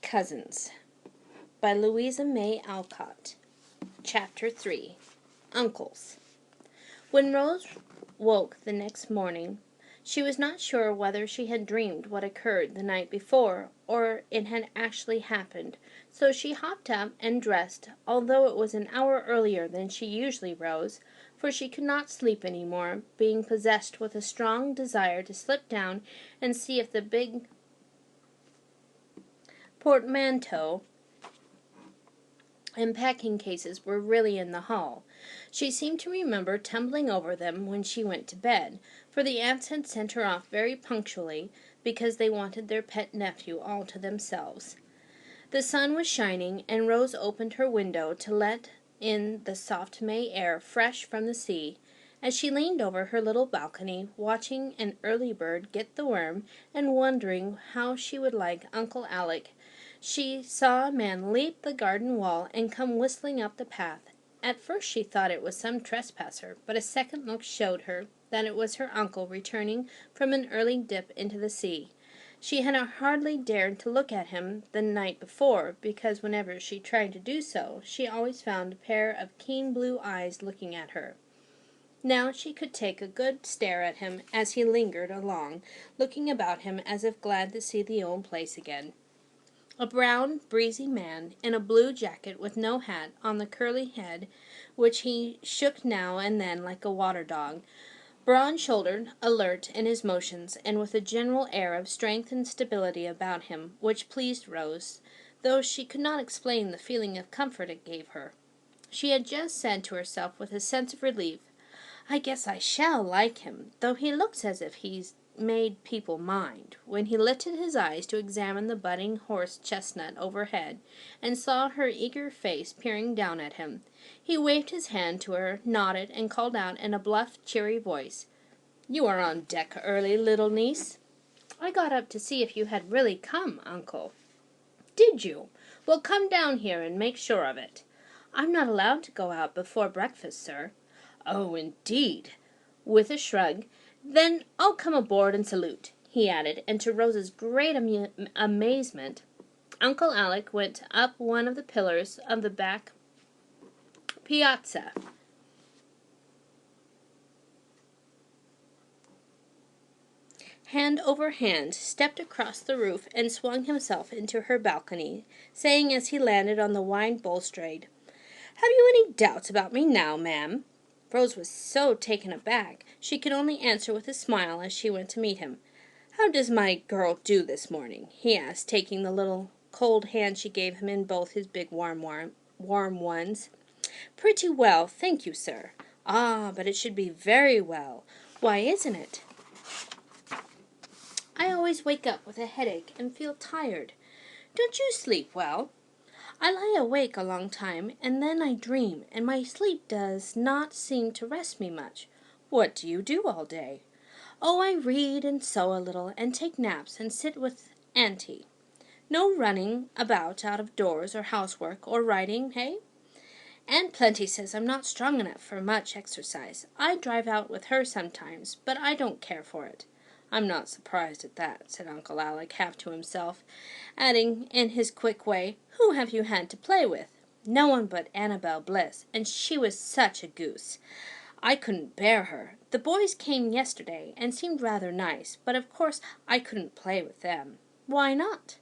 Cousins by Louisa May Alcott. Chapter 3. Uncles. When Rose woke the next morning, she was not sure whether she had dreamed what occurred the night before, or it had actually happened, so she hopped up and dressed, although it was an hour earlier than she usually rose, for she could not sleep any more, being possessed with a strong desire to slip down and see if the big portmanteau and packing cases were really in the hall. She seemed to remember tumbling over them when she went to bed, for the aunts had sent her off very punctually, because they wanted their pet nephew all to themselves. The sun was shining, and Rose opened her window to let in the soft May air fresh from the sea. As she leaned over her little balcony, watching an early bird get the worm, and wondering how she would like Uncle Alec, she saw a man leap the garden wall and come whistling up the path. At first she thought it was some trespasser, but a second look showed her that it was her uncle returning from an early dip into the sea. She had hardly dared to look at him the night before, because whenever she tried to do so, she always found a pair of keen blue eyes looking at her. Now she could take a good stare at him as he lingered along, looking about him as if glad to see the old place again. A brown, breezy man, in a blue jacket with no hat on the curly head, which he shook now and then like a water-dog, broad-shouldered, alert in his motions, and with a general air of strength and stability about him, which pleased Rose, though she could not explain the feeling of comfort it gave her. She had just said to herself with a sense of relief, "I guess I shall like him, though he looks as if he's made people mind," when he lifted his eyes to examine the budding horse-chestnut overhead, and saw her eager face peering down at him. He waved his hand to her, nodded, and called out in a bluff, cheery voice, "You are on deck early, little niece." "I got up to see if you had really come, uncle." "Did you? Well, come down here and make sure of it." "I'm not allowed to go out before breakfast, sir." "Oh, indeed!" With a shrug. "Then I'll come aboard and salute," he added, and to Rose's great amazement, Uncle Alec went up one of the pillars of the back piazza. Hand over hand, stepped across the roof, and swung himself into her balcony, saying as he landed on the wide balustrade, "Have you any doubts about me now, ma'am?" Rose was so taken aback, she could only answer with a smile as she went to meet him. "How does my girl do this morning?" he asked, taking the little cold hand she gave him in both his big warm ones. "Pretty well, thank you, sir." "Ah, but it should be very well. Why isn't it?" "I always wake up with a headache and feel tired." "Don't you sleep well?" "I lie awake a long time, and then I dream, and my sleep does not seem to rest me much." "What do you do all day?" "Oh, I read and sew a little, and take naps, and sit with Auntie." "No running about out of doors, or housework, or writing, hey?" "Aunt Plenty says I'm not strong enough for much exercise. I drive out with her sometimes, but I don't care for it." "I'm not surprised at that," said Uncle Alec, half to himself, adding in his quick way, "Who have you had to play with?" "No one but Annabel Bliss, and she was such a goose. I couldn't bear her. The boys came yesterday, and seemed rather nice, but of course I couldn't play with them." "Why not?"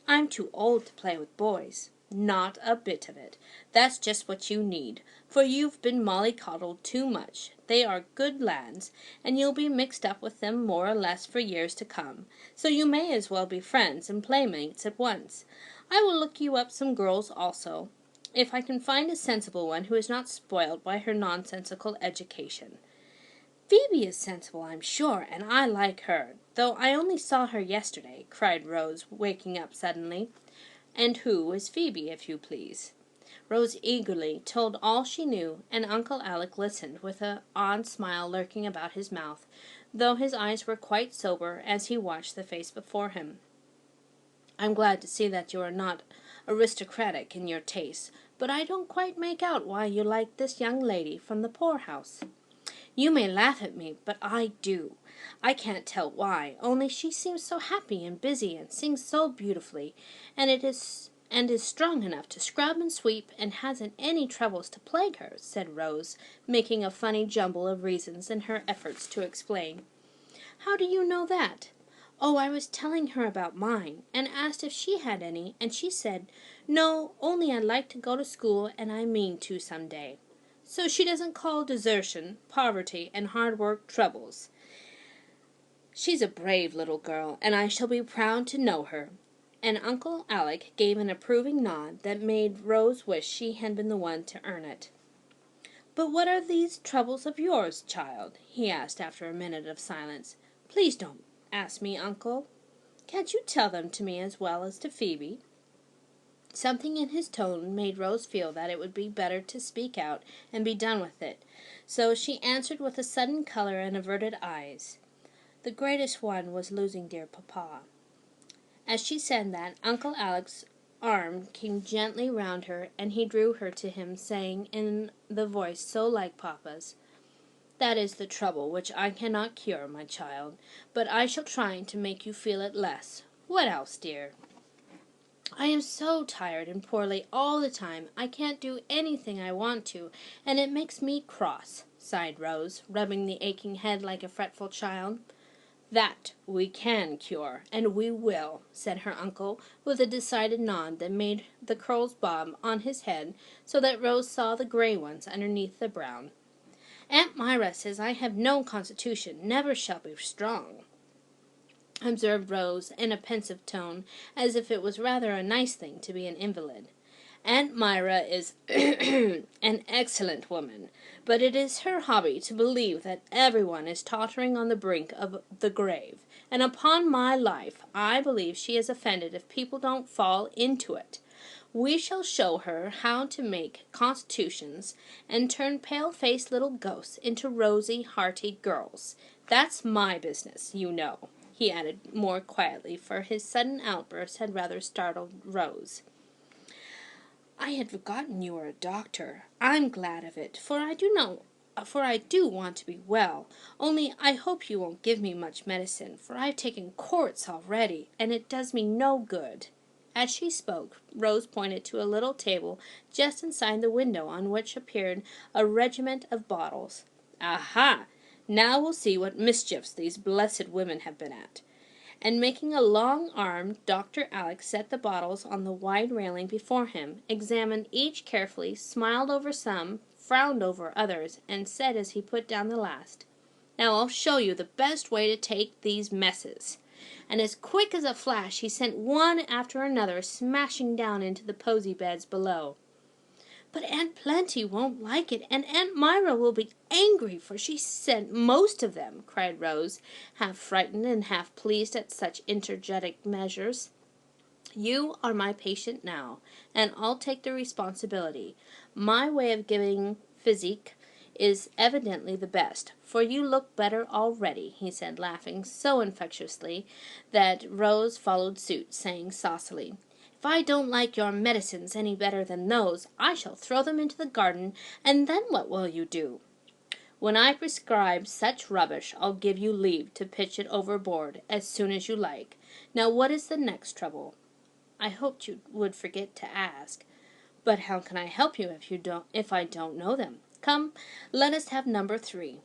"I'm too old to play with boys." "Not a bit of it. That's just what you need, for you've been mollycoddled too much. They are good lads, and you'll be mixed up with them more or less for years to come, so you may as well be friends and playmates at once. I will look you up some girls also, if I can find a sensible one who is not spoiled by her nonsensical education." "Phoebe is sensible, I'm sure, and I like her, though I only saw her yesterday," cried Rose, waking up suddenly. "And who is Phoebe, if you please?" Rose eagerly told all she knew, and Uncle Alec listened with an odd smile lurking about his mouth, though his eyes were quite sober as he watched the face before him. "I'm glad to see that you are not aristocratic in your tastes, but I don't quite make out why you like this young lady from the poorhouse." You may laugh at me, but I do. I can't tell why, only she seems so happy and busy and sings so beautifully, and is strong enough to scrub and sweep and hasn't any troubles to plague her," said Rose, making a funny jumble of reasons in her efforts to explain. "How do you know that?" "Oh, I was telling her about mine, and asked if she had any, and she said, 'No, only I'd like to go to school, and I mean to some day.' So she doesn't call desertion, poverty, and hard work troubles. She's a brave little girl, and I shall be proud to know her." And Uncle Alec gave an approving nod that made Rose wish she had been the one to earn it. "But what are these troubles of yours, child?" he asked after a minute of silence. "Please don't ask me, Uncle. Can't you tell them to me as well as to Phoebe?" Something in his tone made Rose feel that it would be better to speak out and be done with it, so she answered with a sudden color and averted eyes. "The greatest one was losing dear papa." As she said that, Uncle Alec's arm came gently round her, and he drew her to him, saying in the voice so like papa's, "That is the trouble which I cannot cure, my child, but I shall try to make you feel it less. What else, dear?" "I am so tired and poorly all the time, I can't do anything I want to, and it makes me cross," sighed Rose, rubbing the aching head like a fretful child. "That we can cure, and we will," said her uncle, with a decided nod that made the curls bob on his head so that Rose saw the gray ones underneath the brown. "Aunt Myra says I have no constitution, never shall be strong," observed Rose in a pensive tone, as if it was rather a nice thing to be an invalid. "Aunt Myra is an excellent woman, but it is her hobby to believe that everyone is tottering on the brink of the grave, and upon my life I believe she is offended if people don't fall into it. We shall show her how to make constitutions and turn pale-faced little ghosts into rosy, hearty girls. That's my business, you know," he added more quietly, for his sudden outburst had rather startled Rose. "I had forgotten you were a doctor. I'm glad of it, for I do want to be well, only I hope you won't give me much medicine, for I've taken quarts already, and it does me no good." As she spoke, Rose pointed to a little table just inside the window on which appeared a regiment of bottles. "Aha! Now we'll see what mischiefs these blessed women have been at." And making a long arm, Dr. Alec set the bottles on the wide railing before him, examined each carefully, smiled over some, frowned over others, and said as he put down the last, "Now I'll show you the best way to take these messes." And as quick as a flash he sent one after another smashing down into the posy beds below. "But Aunt Plenty won't like it, and Aunt Myra will be angry, for she sent most of them," cried Rose, half frightened and half pleased at such energetic measures. "You are my patient now, and I'll take the responsibility. My way of giving physic is evidently the best, for you look better already," he said, laughing so infectiously that Rose followed suit, saying saucily, "If I don't like your medicines any better than those, I shall throw them into the garden, and then what will you do?" "When I prescribe such rubbish, I'll give you leave to pitch it overboard as soon as you like. Now what is the next trouble?" "I hoped you would forget to ask." "But how can I help you if I don't know them? Come, let us have number 3.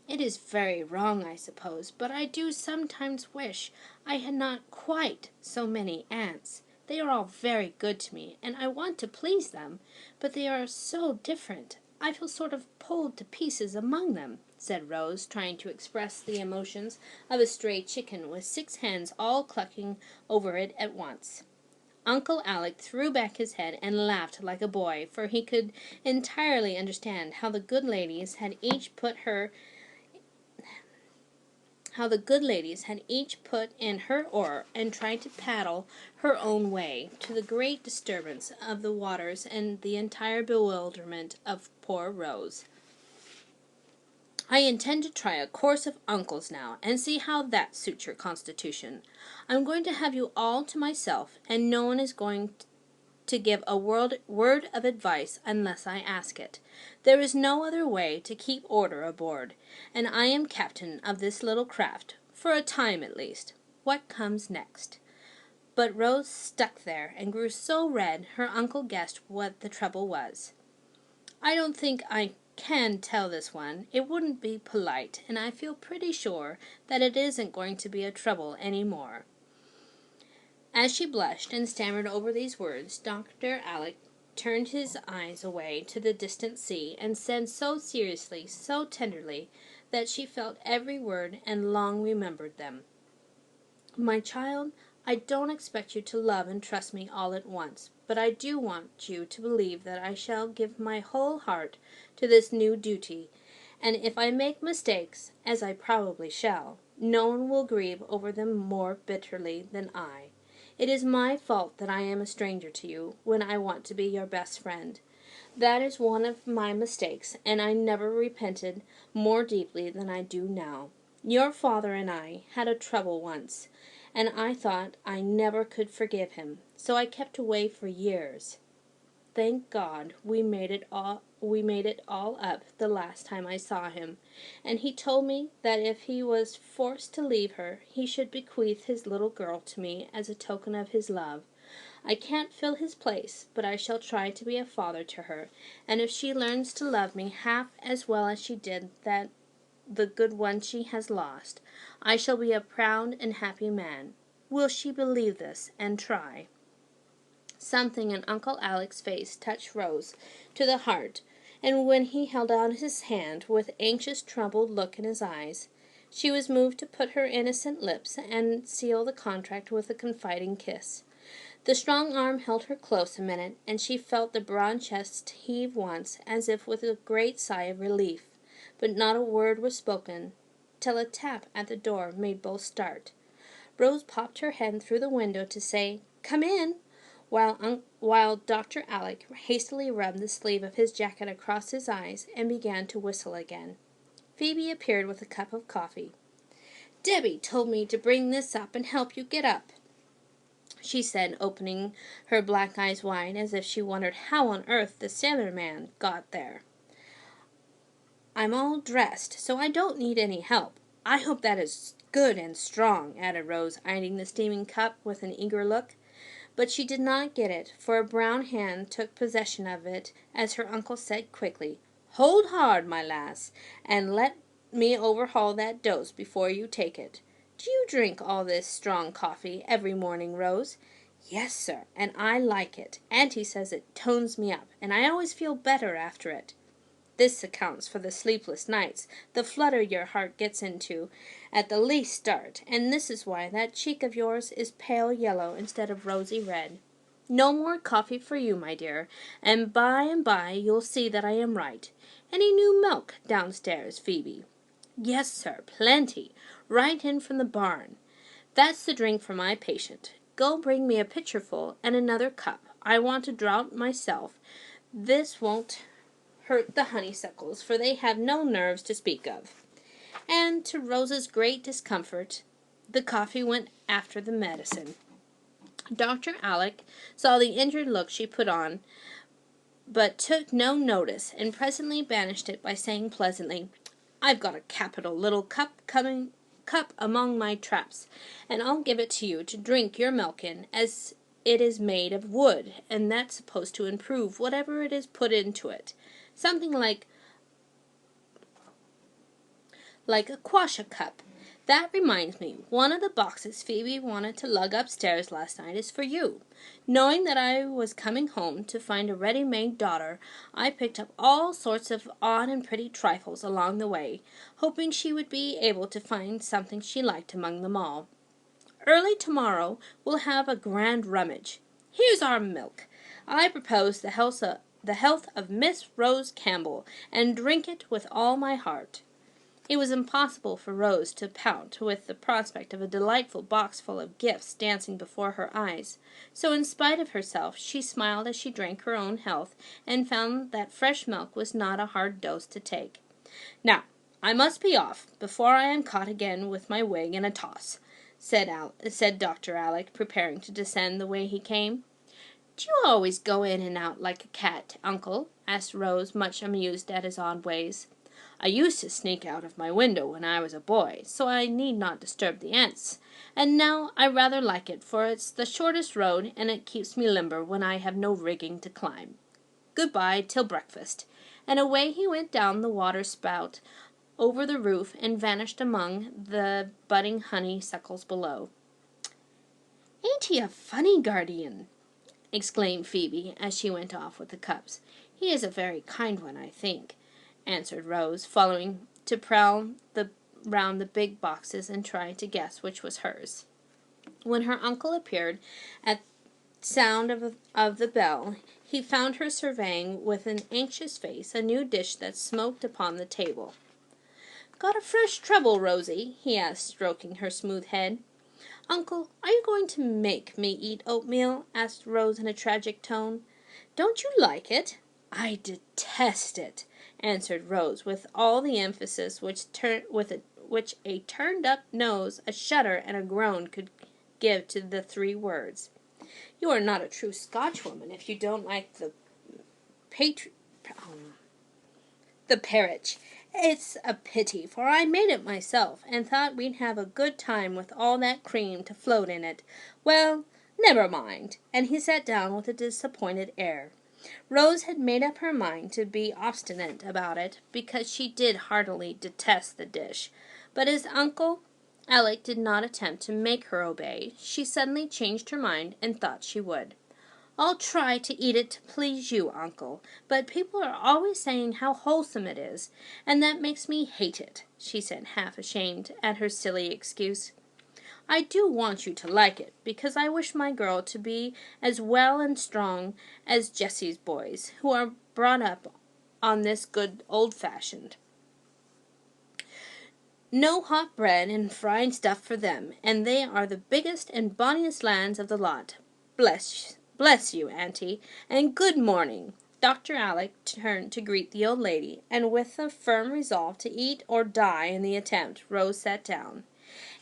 It is very wrong, I suppose, but I do sometimes wish I had not quite so many aunts. They are all very good to me, and I want to please them, but they are so different. I feel sort of pulled to pieces among them," said Rose, trying to express the emotions of a stray chicken with 6 hens all clucking over it at once. Uncle Alec threw back his head and laughed like a boy, for he could entirely understand how the good ladies had each put in her oar and tried to paddle her own way, to the great disturbance of the waters and the entire bewilderment of poor Rose. "I intend to try a course of uncles now, and see how that suits your constitution. I'm going to have you all to myself, and no one is going to give a word of advice unless I ask it. There is no other way to keep order aboard, and I am captain of this little craft, for a time at least. What comes next?" But Rose stuck there and grew so red her uncle guessed what the trouble was. "I don't think I can tell this one. It wouldn't be polite, and I feel pretty sure that it isn't going to be a trouble any more." As she blushed and stammered over these words, Dr. Alec turned his eyes away to the distant sea, and said so seriously, so tenderly, that she felt every word and long remembered them, "My child, I don't expect you to love and trust me all at once, but I do want you to believe that I shall give my whole heart to this new duty, and if I make mistakes, as I probably shall, no one will grieve over them more bitterly than I. It is my fault that I am a stranger to you, when I want to be your best friend. That is one of my mistakes, and I never repented more deeply than I do now. Your father and I had a trouble once, and I thought I never could forgive him, so I kept away for years. Thank God we made it all up the last time I saw him, and he told me that if he was forced to leave her, he should bequeath his little girl to me as a token of his love. I can't fill his place, but I shall try to be a father to her, and if she learns to love me half as well as she did the good one she has lost, I shall be a proud and happy man. Will she believe this and try?" Something in Uncle Alec's face touched Rose to the heart, and when he held out his hand with anxious, troubled look in his eyes, she was moved to put her innocent lips and seal the contract with a confiding kiss. The strong arm held her close a minute, and she felt the broad chest heave once, as if with a great sigh of relief, but not a word was spoken, till a tap at the door made both start. Rose popped her head through the window to say, "Come in," while Dr. Alec hastily rubbed the sleeve of his jacket across his eyes and began to whistle again. Phoebe appeared with a cup of coffee. "Debbie told me to bring this up and help you get up," she said, opening her black eyes wide as if she wondered how on earth the sailor man got there. "I'm all dressed, so I don't need any help. I hope that is good and strong," added Rose, eyeing the steaming cup with an eager look. But she did not get it, for a brown hand took possession of it as her uncle said quickly, "Hold hard, my lass, and let me overhaul that dose before you take it. Do you drink all this strong coffee every morning, Rose?" "Yes, sir, and I like it. Auntie says it tones me up, and I always feel better after it." "This accounts for the sleepless nights, the flutter your heart gets into at the least start, and this is why that cheek of yours is pale yellow instead of rosy red. No more coffee for you, my dear, and by you'll see that I am right. Any new milk downstairs, Phoebe?" "Yes, sir, plenty, right in from the barn." "That's the drink for my patient. Go bring me a pitcherful and another cup. I want a draught myself. This won't hurt the honeysuckles, for they have no nerves to speak of." And to Rose's great discomfort, the coffee went after the medicine. Dr. Alec saw the injured look she put on, but took no notice, and presently banished it by saying pleasantly, "I've got a capital little cup among my traps, and I'll give it to you to drink your milk in, as it is made of wood, and that's supposed to improve whatever it is put into it. Something like a quassia cup. That reminds me, one of the boxes Phoebe wanted to lug upstairs last night is for you. Knowing that I was coming home to find a ready-made daughter, I picked up all sorts of odd and pretty trifles along the way, hoping she would be able to find something she liked among them all. Early tomorrow we'll have a grand rummage. Here's our milk. I propose the health of Miss Rose Campbell, and drink it with all my heart." It was impossible for Rose to pout with the prospect of a delightful box full of gifts dancing before her eyes, so in spite of herself she smiled as she drank her own health, and found that fresh milk was not a hard dose to take. "Now, I must be off, before I am caught again with my wig in a toss," said Dr. Alec, preparing to descend the way he came. "Do you always go in and out like a cat, uncle?" asked Rose, much amused at his odd ways. "I used to sneak out of my window when I was a boy, so I need not disturb the ants. And now I rather like it, for it's the shortest road, and it keeps me limber when I have no rigging to climb. Good-bye till breakfast." And away he went down the water-spout, over the roof, and vanished among the budding honeysuckles below. "Ain't he a funny guardian?" exclaimed Phoebe, as she went off with the cups. "He is a very kind one, I think," answered Rose, following to prowl round the big boxes and try to guess which was hers. When her uncle appeared at sound of the bell, he found her surveying with an anxious face a new dish that smoked upon the table. "Got a fresh trouble, Rosie?" he asked, stroking her smooth head. "Uncle, are you going to make me eat oatmeal?" asked Rose in a tragic tone. "Don't you like it?" "I detest it," answered Rose, with all the emphasis which a turned-up nose, a shudder, and a groan could give to the three words. "You are not a true Scotchwoman if you don't like the parritch. It's a pity, for I made it myself, and thought we'd have a good time with all that cream to float in it. Well, never mind," and he sat down with a disappointed air. Rose had made up her mind to be obstinate about it, because she did heartily detest the dish. But as Uncle Alec did not attempt to make her obey, she suddenly changed her mind and thought she would. "I'll try to eat it to please you, Uncle, but people are always saying how wholesome it is, and that makes me hate it," she said, half ashamed at her silly excuse. "I do want you to like it, because I wish my girl to be as well and strong as Jessie's boys, who are brought up on this good old-fashioned. No hot bread and fried stuff for them, and they are the biggest and bonniest lads of the lot. Bless you, Auntie, and good morning." Dr. Alec turned to greet the old lady, and with a firm resolve to eat or die in the attempt, Rose sat down.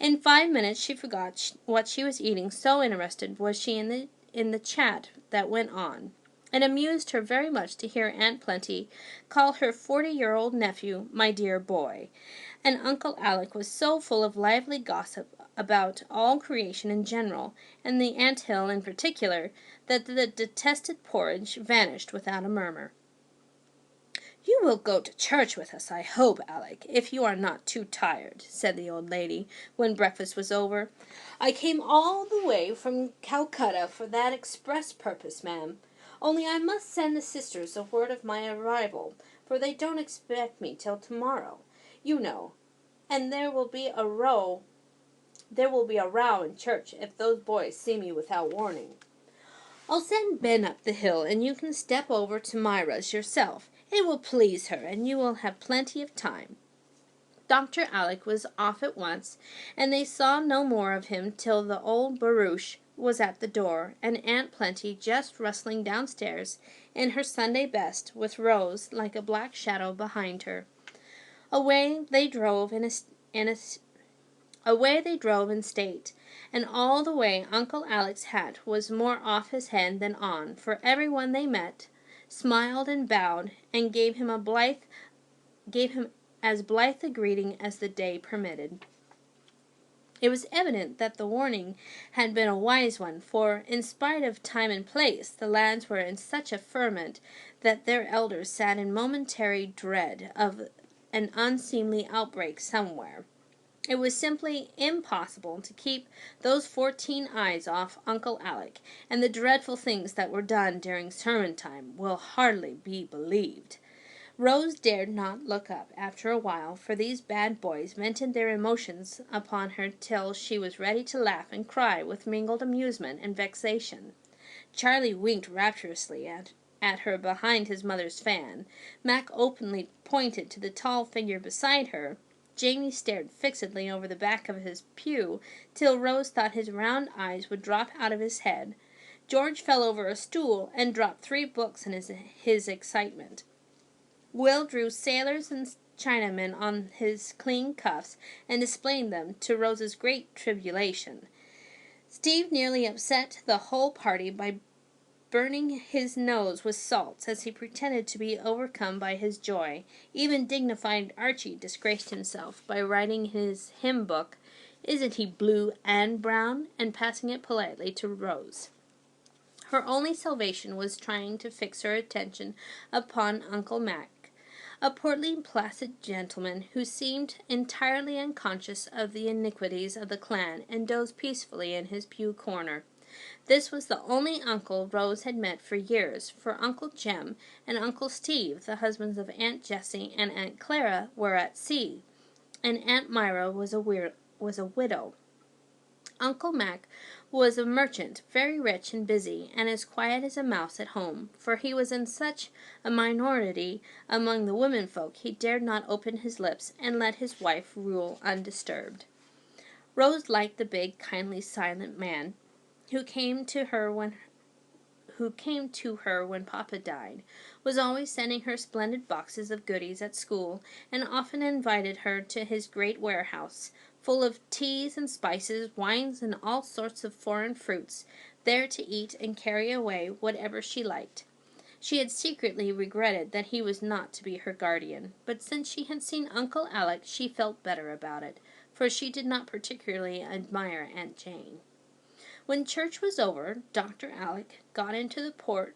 In 5 minutes she forgot what she was eating, so interested was she in the chat that went on. It amused her very much to hear Aunt Plenty call her 40-year-old nephew "my dear boy," and Uncle Alec was so full of lively gossip about all creation in general, and the ant-hill in particular, that the detested porridge vanished without a murmur. "You will go to church with us, I hope, Alec, if you are not too tired," said the old lady, when breakfast was over. "I came all the way from Calcutta for that express purpose, ma'am. Only I must send the sisters a word of my arrival, for they don't expect me till tomorrow, you know, and there will be a row in church if those boys see me without warning. I'll send Ben up the hill, and you can step over to Myra's yourself. It will please her, and you will have plenty of time." Dr. Alec was off at once, and they saw no more of him till the old barouche was at the door, and Aunt Plenty just rustling downstairs in her Sunday best, with Rose like a black shadow behind her. Away they drove in state, and all the way Uncle Alec's hat was more off his head than on, for everyone they met smiled and bowed, and gave him as blithe a greeting as the day permitted. It was evident that the warning had been a wise one, for, in spite of time and place, the lads were in such a ferment that their elders sat in momentary dread of an unseemly outbreak somewhere. It was simply impossible to keep those 14 eyes off Uncle Alec, and the dreadful things that were done during sermon time will hardly be believed. Rose dared not look up after a while, for these bad boys vented their emotions upon her till she was ready to laugh and cry with mingled amusement and vexation. Charlie winked rapturously at her behind his mother's fan. Mac openly pointed to the tall figure beside her. Jamie stared fixedly over the back of his pew till Rose thought his round eyes would drop out of his head. George fell over a stool and dropped 3 books in his excitement. Will drew sailors and Chinamen on his clean cuffs and displayed them, to Rose's great tribulation. Steve nearly upset the whole party by burning his nose with salts as he pretended to be overcome by his joy. Even dignified Archie disgraced himself by writing his hymn book, "Isn't he blue and brown?" and passing it politely to Rose. Her only salvation was trying to fix her attention upon Uncle Mac, a portly, placid gentleman who seemed entirely unconscious of the iniquities of the clan and dozed peacefully in his pew corner. This was the only uncle Rose had met for years, for Uncle Jem and Uncle Steve, the husbands of Aunt Jessie and Aunt Clara, were at sea, and Aunt Myra was a widow. Uncle Mac was a merchant, very rich and busy, and as quiet as a mouse at home, for he was in such a minority among the womenfolk he dared not open his lips and let his wife rule undisturbed. Rose liked the big, kindly, silent man who came to her when Papa died, was always sending her splendid boxes of goodies at school, and often invited her to his great warehouse, full of teas and spices, wines, and all sorts of foreign fruits, there to eat and carry away whatever she liked. She had secretly regretted that he was not to be her guardian, but since she had seen Uncle Alec, she felt better about it, for she did not particularly admire Aunt Jane. When church was over, Dr. Alec got into the porch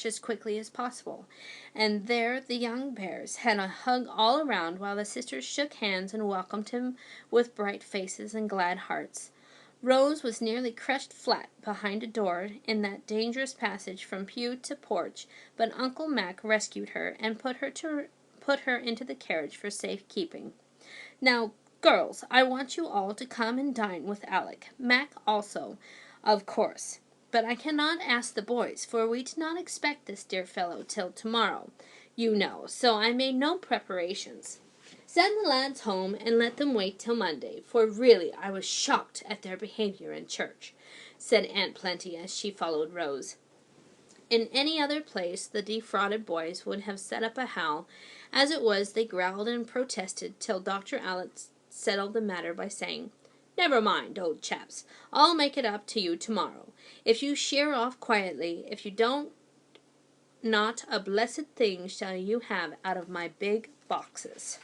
as quickly as possible, and there the young bears had a hug all around while the sisters shook hands and welcomed him with bright faces and glad hearts. Rose was nearly crushed flat behind a door in that dangerous passage from pew to porch, but Uncle Mac rescued her and put her into the carriage for safe keeping. "Now, girls, I want you all to come and dine with Alec. Mac also, of course. But I cannot ask the boys, for we did not expect this dear fellow till tomorrow, you know, so I made no preparations. Send the lads home and let them wait till Monday, for really I was shocked at their behavior in church," said Aunt Plenty as she followed Rose. In any other place the defrauded boys would have set up a howl. As it was, they growled and protested till Dr. Alec settled the matter by saying, "Never mind, old chaps, I'll make it up to you tomorrow. If you sheer off quietly, if you don't, not a blessed thing shall you have out of my big boxes."